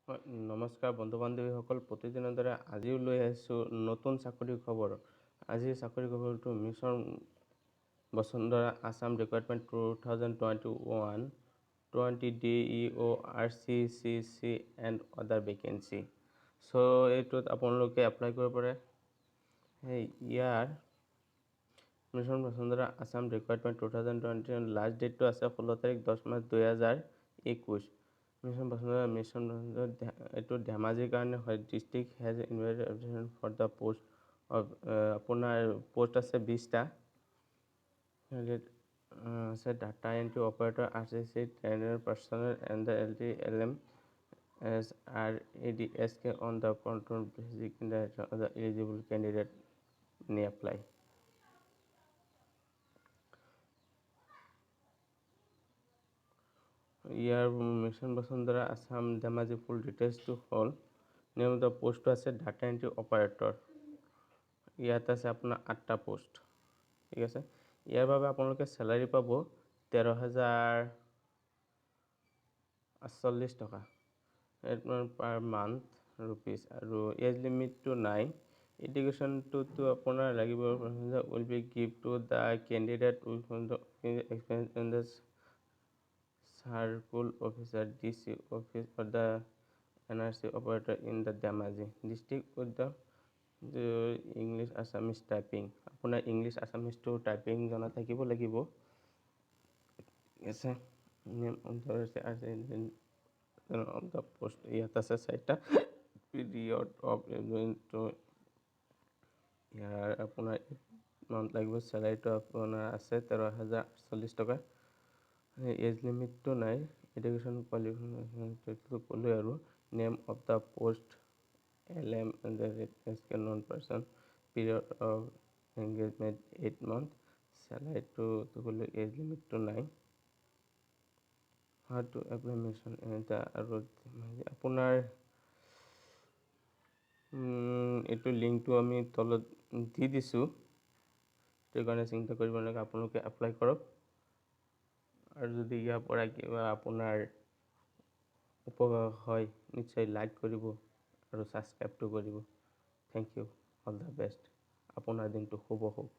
হয়, নমস্কাৰ বন্ধু বান্ধৱীসকল, প্ৰতিদিনৰ দৰে আজিও লৈ আহিছোঁ নতুন চাকৰিৰ খবৰ। আজিৰ চাকৰি খবৰটো mission Basundhara Assam recruitment 2021 20 DEO RCCC and other vacancy. So' এইটোত আপোনালোকে এপ্লাই কৰিব পাৰে। ইয়াৰ mission Basundhara Assam recruitment 2021 last ডেটটো আছে 16 তাৰিখ 10 মাৰ্চ 2021। মিছন বসুন্ধৰা এইটো ধেমাজিৰ কাৰণে হয়। District has invited application for the post of আপোনাৰ পোষ্ট আছে 20টা। আছে data entry operator RCC trainer personnel and the LM SRADSK on the control basic the eligible candidate may apply. ইয়াৰ মিছন বসুন্ধৰা আছাম ধেমাজি ফুল ডিটেইলছটো হ'ল নিয়মিত পোষ্টটো আছে ডাটা এন্ট্ৰি অপাৰেটৰ। ইয়াত আছে আপোনাৰ 8টা পোষ্ট। ঠিক আছে, ইয়াৰ বাবে আপোনালোকে চেলাৰী পাব 13,048 টকা পাৰ মান্থ ৰুপিজ। আৰু এজ লিমিটটো নাই। এডুকেশ্যনটোতো আপোনাৰ লাগিব will be give to the candidate with experience in the Circle Officer DC Office for the NRC operator in the Dhemaji district with the English Assamese typing. আপোনাৰ English আছামিজটো typing জনা থাকিব লাগিব। আছে name of the post ইয়াত আছে 4টা। Period of ইয়াৰ আপোনাৰ month লাগিব। চেলাৰীটো আপোনাৰ আছে 13,048 টকা। এজ লিমিটটো নাই। এডুকেশ্যন কোৱালিফিকেশ্যনটো ক'লোৱে আৰু name of the post LM non person period of engagement 8 month. চেলাৰীটো ক'লো এজ লিমিটটো নাই। হাউ টু এপ্লাই মিছন আৰু আপোনাৰ এইটো লিংকটো আমি তলত দি দিছোঁ। সেইটো কাৰণে চিন্তা কৰিব নালাগে, আপোনালোকে এপ্লাই কৰক। আৰু যদি ইয়াৰ পৰা কিবা আপোনাৰ উপকাৰ হয় নিশ্চয় লাইক কৰিব আৰু ছাবস্ক্ৰাইবটো কৰিব। Thank you, all the best. আপোনাৰ দিনটো শুভ হওক।